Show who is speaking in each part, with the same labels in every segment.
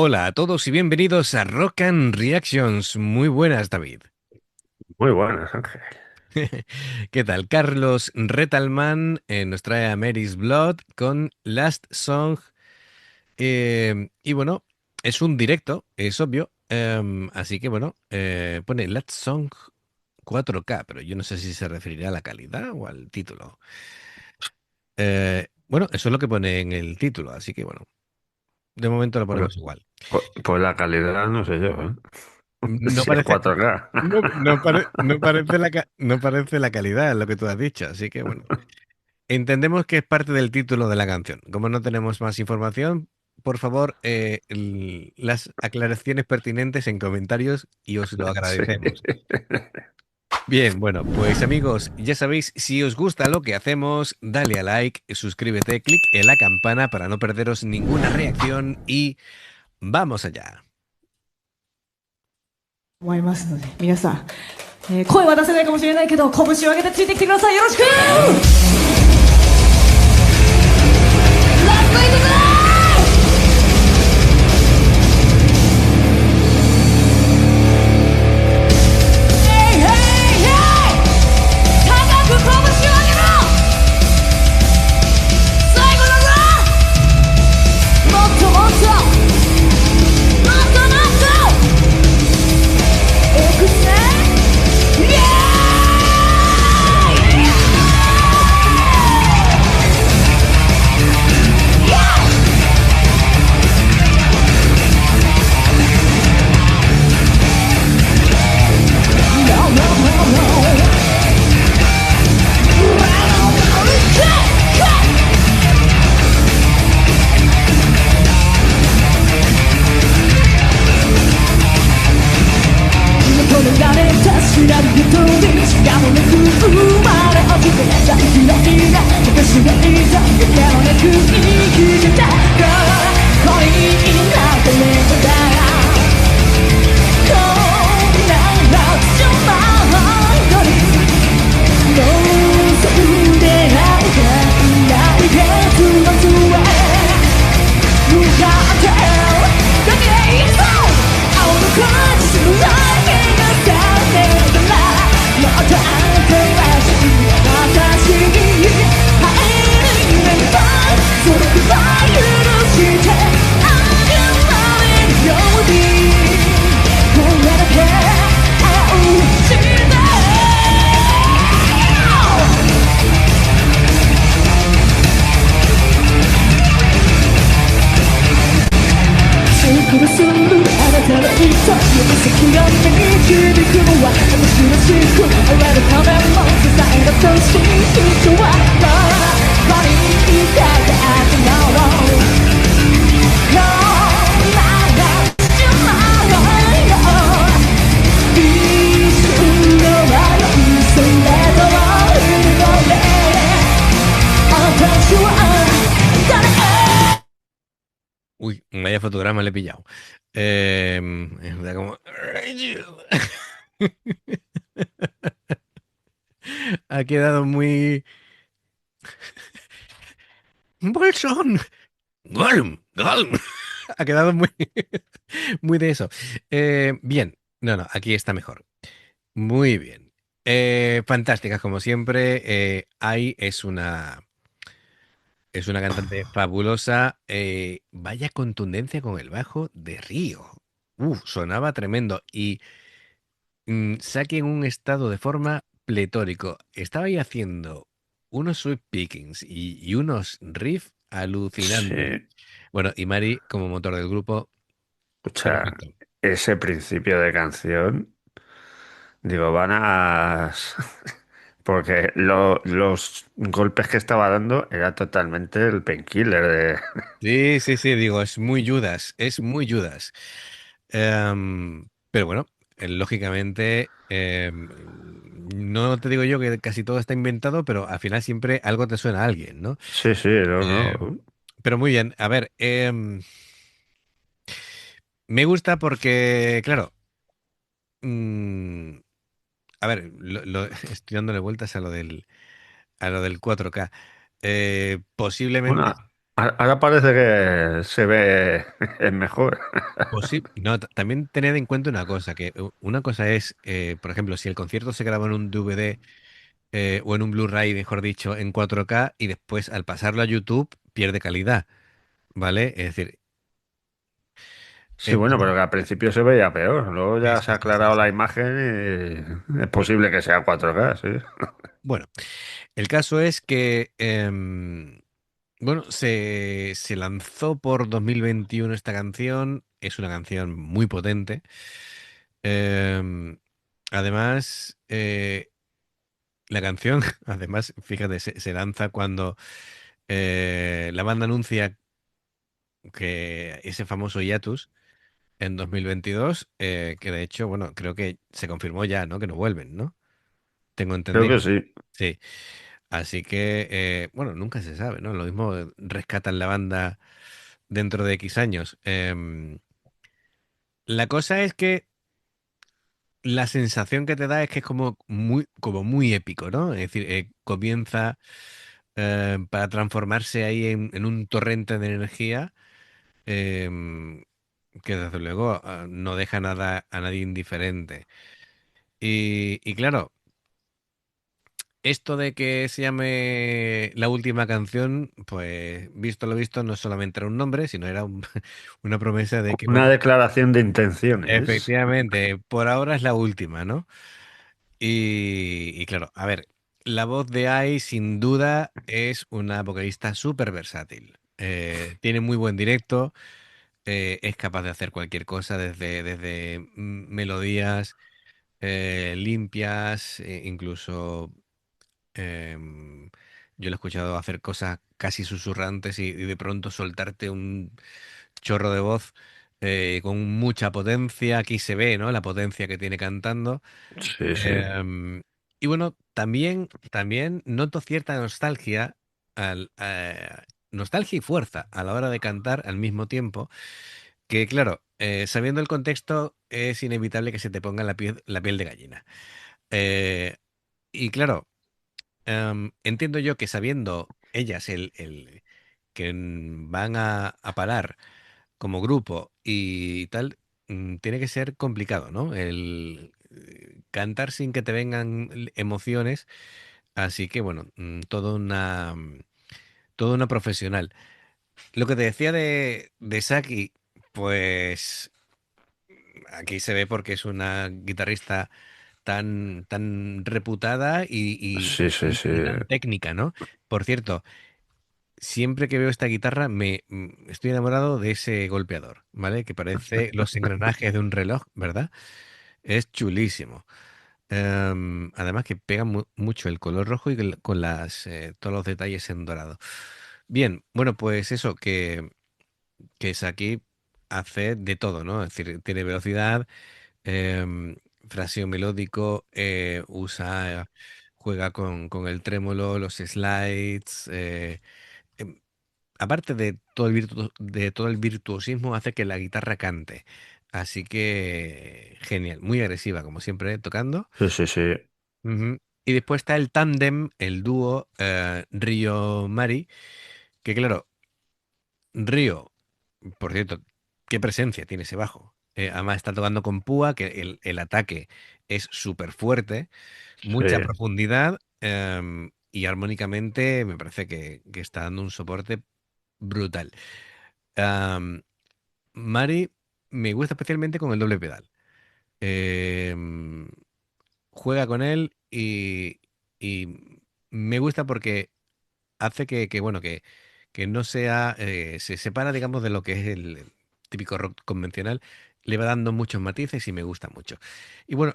Speaker 1: Hola a todos y bienvenidos a Rock and Reactions. Muy buenas, David.
Speaker 2: Muy buenas, Ángel.
Speaker 1: ¿Qué tal? Carlos Retalman nos trae a Mary's Blood con Last Song. Y bueno, es un directo, es obvio. Así que bueno, pone Last Song 4K, pero yo no sé si se referirá a la calidad o al título. Bueno, eso es lo que pone en el título, así que bueno, de momento lo
Speaker 2: Pues,
Speaker 1: ponemos igual.
Speaker 2: pues la calidad no sé yo, ¿eh?
Speaker 1: No
Speaker 2: Si es
Speaker 1: parece,
Speaker 2: 4K.
Speaker 1: no parece la calidad, lo que tú has dicho, así que bueno. Entendemos que es parte del título de la canción. Como no tenemos más información, por favor, las aclaraciones pertinentes en comentarios y os lo
Speaker 2: Sí.
Speaker 1: agradecemos. Bien, bueno, pues amigos, ya sabéis, si os gusta lo que hacemos, dale a like, suscríbete, clic en la campana para no perderos ninguna reacción y vamos allá.
Speaker 3: 思いますので、皆さん、声は出せないかもしれないけど、拳を上げてついてきてください。よろしく。ラストイズだ。ヘイヘイヘイ、高く拳を上げろ。最後だぞ。もっともっと、もっともっと。奥さん、イエこの慣れた知らぬ人にしかもなく生まれ落ちて大嫌いな私がいた夢もなく生きてたから恋になってねえだこんな夏じまうよりもうそれで会うかいない月末へ向かってだけいそう青の感じするライブ苦するあなたの糸指先が目に響くのは私らしくあらぬための支えだと信じてはまりにかかってなろう No, not tomorrow 一瞬の迷いそれとものね私は誰
Speaker 1: Uy, vaya fotograma le he pillado. Está como... Ha quedado muy... ¡Bolsón! ¡Golm! ¡Golm! Ha quedado muy, muy de eso. Bien. No, no, aquí está mejor. Muy bien. Fantásticas, como siempre. Ai es una cantante fabulosa. Vaya contundencia con el bajo de Río. Uf, sonaba tremendo. Y Saki en un estado de forma pletórico. Estaba ahí haciendo unos sweep pickings y unos riffs alucinantes.
Speaker 2: Sí.
Speaker 1: Bueno, y Mari, como motor del grupo,
Speaker 2: Escucha,
Speaker 1: perfecto.
Speaker 2: ese principio de canción, digo, van a... Porque los golpes que estaba dando era totalmente el painkiller de...
Speaker 1: Sí, sí, sí, digo, es muy Judas, es muy Judas. Pero bueno, lógicamente, no te digo yo que casi todo está inventado, pero al final siempre algo te suena a alguien, ¿no?
Speaker 2: Sí, sí, no,
Speaker 1: Em,
Speaker 2: no.
Speaker 1: pero muy bien, a ver, me gusta porque, claro, mm, a ver, estoy dándole vueltas a lo del 4K. Posiblemente,
Speaker 2: Una. Ahora parece que se ve es mejor.
Speaker 1: Pues sí, no, también tened en cuenta una cosa, que una cosa es, por ejemplo, si el concierto se graba en un DVD o en un Blu-ray, mejor dicho, en 4K y después al pasarlo a YouTube pierde calidad, ¿vale? Es decir,
Speaker 2: Sí, bueno,
Speaker 1: entonces,
Speaker 2: pero que al principio se veía peor. Luego ya se ha
Speaker 1: sí, sí,
Speaker 2: aclarado la
Speaker 1: sí.
Speaker 2: imagen y es posible que sea 4K, sí.
Speaker 1: Bueno, el caso es que, bueno, se lanzó por 2021 esta canción, es una canción muy potente. Em, además, la canción, además, fíjate, se lanza cuando la banda anuncia que ese famoso hiatus en 2022, que de hecho, bueno, creo que se confirmó ya, ¿no? Que no vuelven, ¿no? Tengo
Speaker 2: Creo
Speaker 1: entendido.
Speaker 2: que sí.
Speaker 1: Sí. Así que, bueno, nunca se sabe, ¿no? Lo mismo rescatan la banda dentro de X años. La cosa es que la sensación que te da es que es como muy épico, ¿no? Es decir, comienza para transformarse ahí en un torrente de energía em, que desde luego no deja nada a nadie indiferente. Y claro, esto de que se llame la última canción, pues visto lo visto, no solamente era un nombre, sino era una promesa de que,
Speaker 2: Una
Speaker 1: bueno,
Speaker 2: declaración de intenciones.
Speaker 1: efectivamente, por ahora es la última, ¿no? Y claro, a ver, la voz de Ai sin duda es una vocalista súper versátil. Tiene muy buen directo, es capaz de hacer cualquier cosa, desde melodías limpias, incluso em, yo lo he escuchado hacer cosas casi susurrantes y de pronto soltarte un chorro de voz con mucha potencia. Aquí se ve, ¿no? La potencia que tiene cantando.
Speaker 2: Sí, sí.
Speaker 1: Em, y bueno, también noto cierta nostalgia, nostalgia y fuerza a la hora de cantar al mismo tiempo, que claro, sabiendo el contexto es inevitable que se te ponga la piel de gallina. Eh, y claro, entiendo yo que sabiendo ellas que van a parar como grupo y tal, tiene que ser complicado, ¿no? El cantar sin que te vengan emociones. Así que bueno, toda una profesional. Lo que te decía de Saki, pues aquí se ve porque es una guitarrista tan reputada
Speaker 2: Sí, sí, sí.
Speaker 1: y tan técnica, ¿no? Por cierto, siempre que veo esta guitarra estoy enamorado de ese golpeador, ¿vale? Que parece los engranajes de un reloj, ¿verdad? Es chulísimo. Además que pega mucho el color rojo y con todos los detalles en dorado. Bien, bueno, pues eso, que Saki hace de todo, ¿no? Es decir, tiene velocidad, em, fraseo melódico, juega con el trémolo, los slides. Em, aparte de todo el virtuosismo, hace que la guitarra cante. Así que genial, muy agresiva, como siempre, tocando.
Speaker 2: Sí, sí, sí.
Speaker 1: Ujú. Y después está el tándem, el dúo Río Mari, que claro, Río, por cierto, qué presencia tiene ese bajo. Además está tocando con púa, que el ataque es súper fuerte,
Speaker 2: Sí.
Speaker 1: mucha profundidad y armónicamente me parece que está dando un soporte brutal. Am, Mari me gusta especialmente con el doble pedal. Em, juega con él y me gusta porque hace bueno, que no sea, se separa, digamos, de lo que es el típico rock convencional, le va dando muchos matices y me gusta mucho. Y bueno,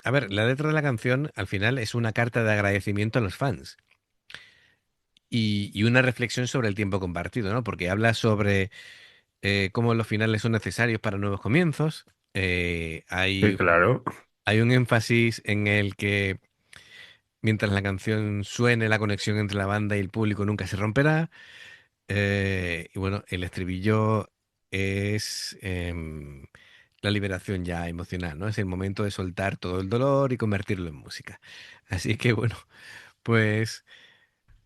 Speaker 1: a ver, la letra de la canción al final es una carta de agradecimiento a los fans y una reflexión sobre el tiempo compartido, ¿no? Porque habla sobre cómo los finales son necesarios para nuevos comienzos.
Speaker 2: Sí, claro.
Speaker 1: Hay un énfasis en el que mientras la canción suene, la conexión entre la banda y el público nunca se romperá. Y bueno, el estribillo es la liberación ya emocional, ¿no? Es el momento de soltar todo el dolor y convertirlo en música. Así que bueno, pues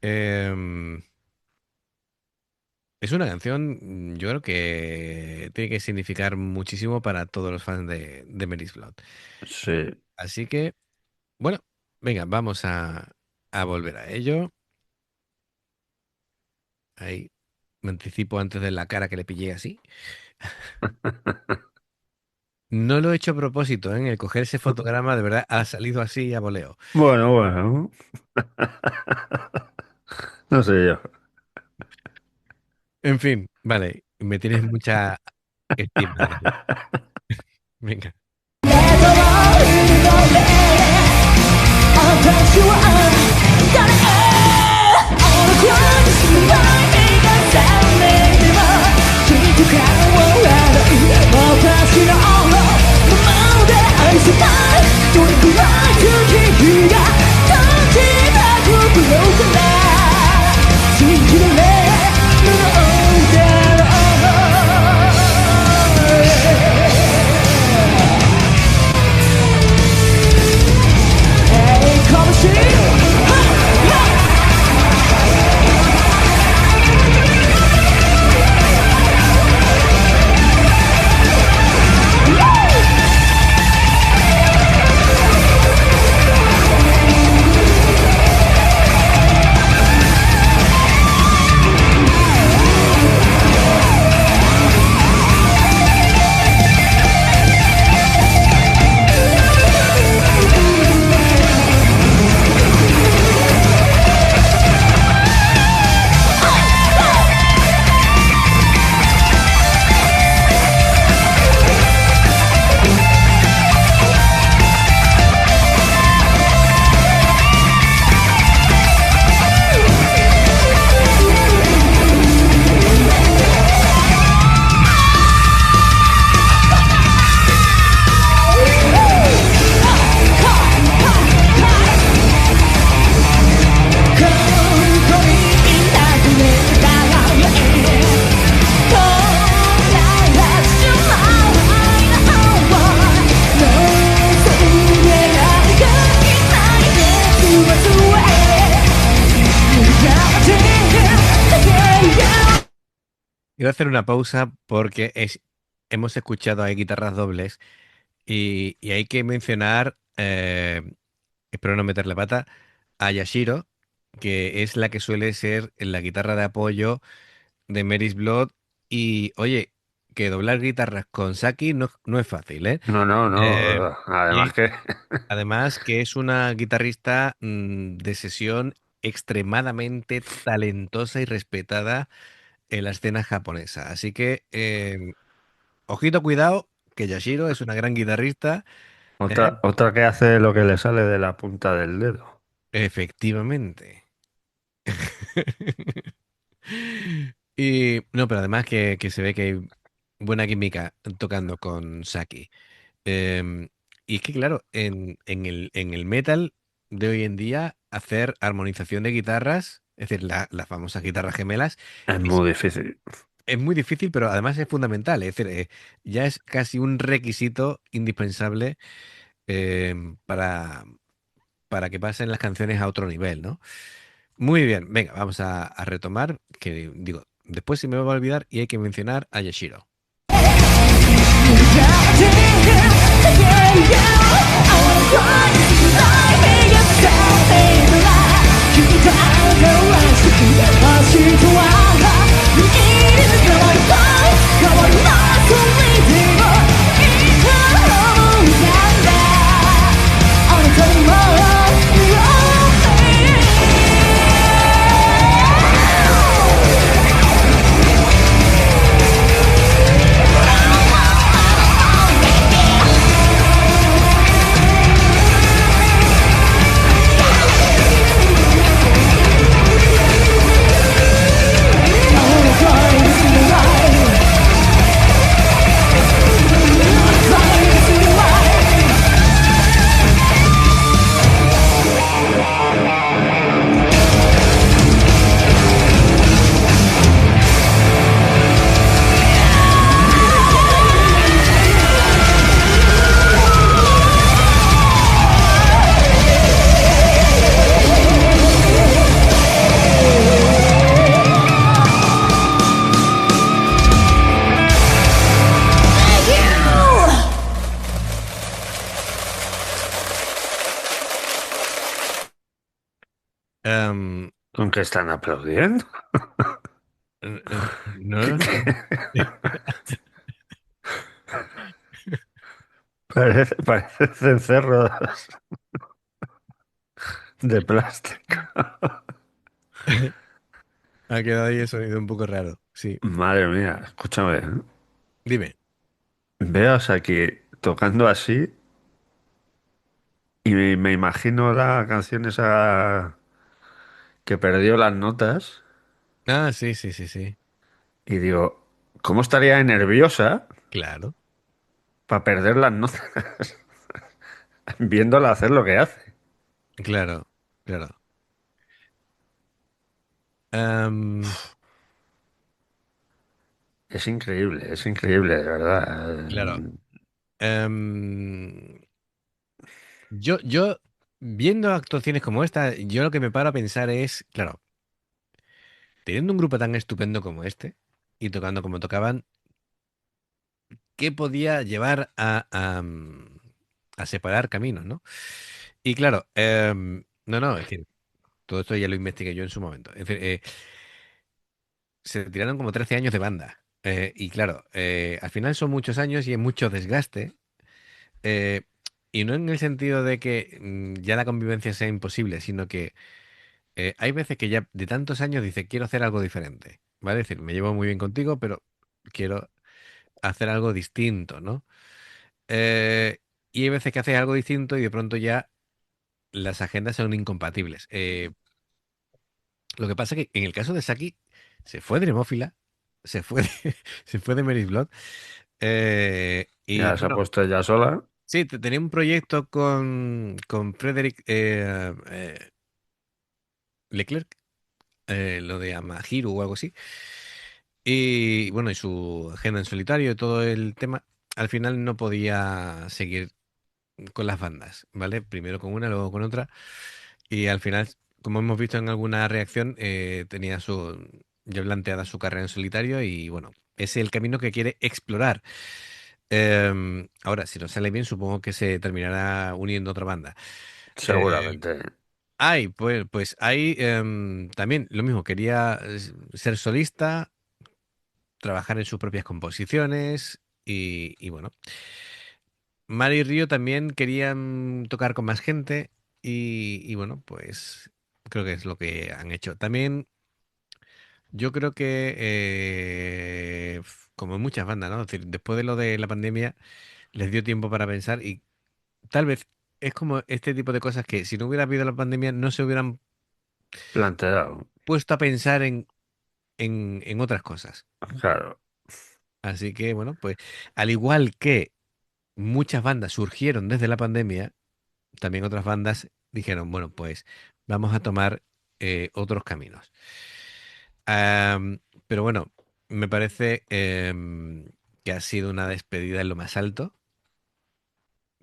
Speaker 1: em, Es una canción, yo creo que tiene que significar muchísimo para todos los fans de Mary's Blood.
Speaker 2: Sí.
Speaker 1: Así que, bueno, venga, vamos a volver a ello. Ahí me anticipo antes de la cara que le pillé así. No lo he hecho a propósito, ¿eh? El coger ese fotograma de verdad ha salido así a voleo.
Speaker 2: Bueno, bueno. No sé yo.
Speaker 1: En fin, vale, me tienes mucha estima, Dani. Venga.
Speaker 3: 私は誰へこのすごいが3年でもきっと変わらない私のままで愛したいどれくらい時が経ちなくブローから信じられるだろう Come see you.
Speaker 1: Iba a hacer una pausa porque hemos escuchado ahí guitarras dobles y hay que mencionar, espero no meter la pata, a Yashiro, que es la que suele ser la guitarra de apoyo de Mary's Blood. Y oye, que doblar guitarras con Saki no es fácil, ¿eh?
Speaker 2: No, no,
Speaker 1: Eh,
Speaker 2: no. Además
Speaker 1: y
Speaker 2: que.
Speaker 1: además que es una guitarrista de sesión extremadamente talentosa y respetada en la escena japonesa. Así que, ojito, cuidado, que Yashiro es una gran guitarrista. ¿Eh?
Speaker 2: Otra que hace lo que le sale de la punta del dedo.
Speaker 1: Efectivamente. Y no, pero además que se ve que hay buena química tocando con Saki. Em, y es que, claro, en el metal de hoy en día, hacer armonización de guitarras, es decir, las famosas guitarras gemelas,
Speaker 2: Es
Speaker 1: es,
Speaker 2: muy difícil.
Speaker 1: es muy difícil, pero además es fundamental. Es decir, ya es casi un requisito indispensable para que pasen las canciones a otro nivel, ¿no? Muy bien, venga, vamos a retomar, que digo, después se me va a olvidar y hay que mencionar a Yashiro.
Speaker 2: que están aplaudiendo.
Speaker 1: No lo sé.
Speaker 2: Parecen cerros de plástico.
Speaker 1: Ha quedado ahí el sonido un poco raro. Sí.
Speaker 2: Madre mía, escúchame, ¿eh?
Speaker 1: Dime.
Speaker 2: Veas aquí tocando así y me imagino la canción esa que perdió las notas
Speaker 1: Ah, sí, sí, sí, sí.
Speaker 2: y digo, ¿cómo estaría nerviosa
Speaker 1: Claro,
Speaker 2: para perder las notas viéndola hacer lo que hace?
Speaker 1: claro, claro. Am,
Speaker 2: Es increíble, de verdad.
Speaker 1: claro. Am, yo, viendo actuaciones como esta, yo lo que me paro a pensar es, claro, teniendo un grupo tan estupendo como este y tocando como tocaban, ¿qué podía llevar a separar caminos, ¿no? Y claro, no, no, es decir, todo esto ya lo investigué yo en su momento. Es decir, se tiraron como 13 años de banda. Y claro, al final son muchos años y hay mucho desgaste. eh, y no en el sentido de que ya la convivencia sea imposible, sino que hay veces que ya de tantos años dice, quiero hacer algo diferente. ¿Vale? Es decir, me llevo muy bien contigo, pero quiero hacer algo distinto, ¿no? Eh, y hay veces que haces algo distinto y de pronto ya las agendas son incompatibles. Lo que pasa es que en el caso de Saki, se fue de Nemófila, se fue de, se fue de Mary's Blood. Y
Speaker 2: Ya se ha
Speaker 1: bueno,
Speaker 2: puesto ella sola.
Speaker 1: sí, tenía un proyecto con Frederick Leclerc, lo de Amahiru o algo así. Y bueno, y su agenda en solitario y todo el tema, al final no podía seguir con las bandas, ¿vale? Primero con una, luego con otra. Y al final, como hemos visto en alguna reacción, tenía ya planteada su carrera en solitario y bueno, es el camino que quiere explorar. Ahora, si no sale bien, supongo que se terminará uniendo a otra banda. Eh,
Speaker 2: Seguramente.
Speaker 1: pues ahí también lo mismo, quería ser solista, trabajar en sus propias composiciones y bueno. Mari y Río también querían tocar con más gente y bueno, pues creo que es lo que han hecho. También yo creo que, como en muchas bandas, ¿no? Es decir, después de lo de la pandemia, les dio tiempo para pensar y tal vez es como este tipo de cosas que si no hubiera habido la pandemia no se hubieran
Speaker 2: Planteado.
Speaker 1: puesto a pensar en otras cosas.
Speaker 2: Claro.
Speaker 1: Así que bueno, pues al igual que muchas bandas surgieron desde la pandemia, también otras bandas dijeron, bueno, pues vamos a tomar otros caminos. Pero bueno, me parece que ha sido una despedida en lo más alto,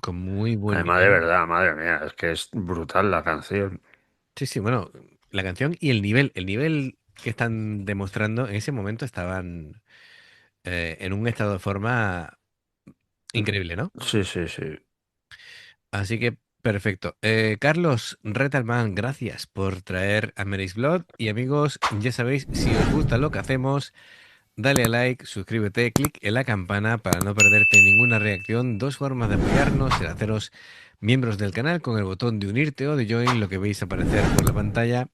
Speaker 1: con muy buen
Speaker 2: Además, de
Speaker 1: nivel.
Speaker 2: verdad, madre mía, es que es brutal la canción.
Speaker 1: Sí, sí, bueno, la canción y el nivel que están demostrando en ese momento estaban en un estado de forma increíble, ¿no?
Speaker 2: Sí, sí, sí.
Speaker 1: Así que perfecto. Carlos Retalman, gracias por traer a Mary's Blood. Y amigos, ya sabéis, si os gusta lo que hacemos, dale a like, suscríbete, clic en la campana para no perderte ninguna reacción. Dos formas de apoyarnos, el haceros miembros del canal con el botón de unirte o de join, lo que veis aparecer por la pantalla.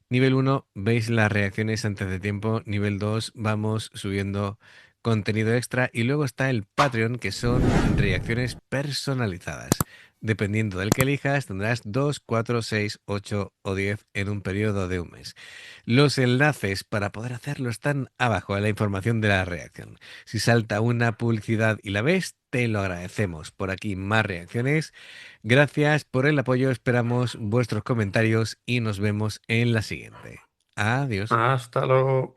Speaker 1: Nivel uno, veis las reacciones antes de tiempo. Nivel 2, vamos subiendo contenido extra. Y luego está el Patreon, que son reacciones personalizadas. Dependiendo del que elijas, tendrás 2, 4, 6, 8 o 10 en un periodo de un mes. Los enlaces para poder hacerlo están abajo en la información de la reacción. Si salta una publicidad y la ves, te lo agradecemos. Por aquí más reacciones. Gracias por el apoyo, esperamos vuestros comentarios y nos vemos en la siguiente. Adiós.
Speaker 2: Hasta luego.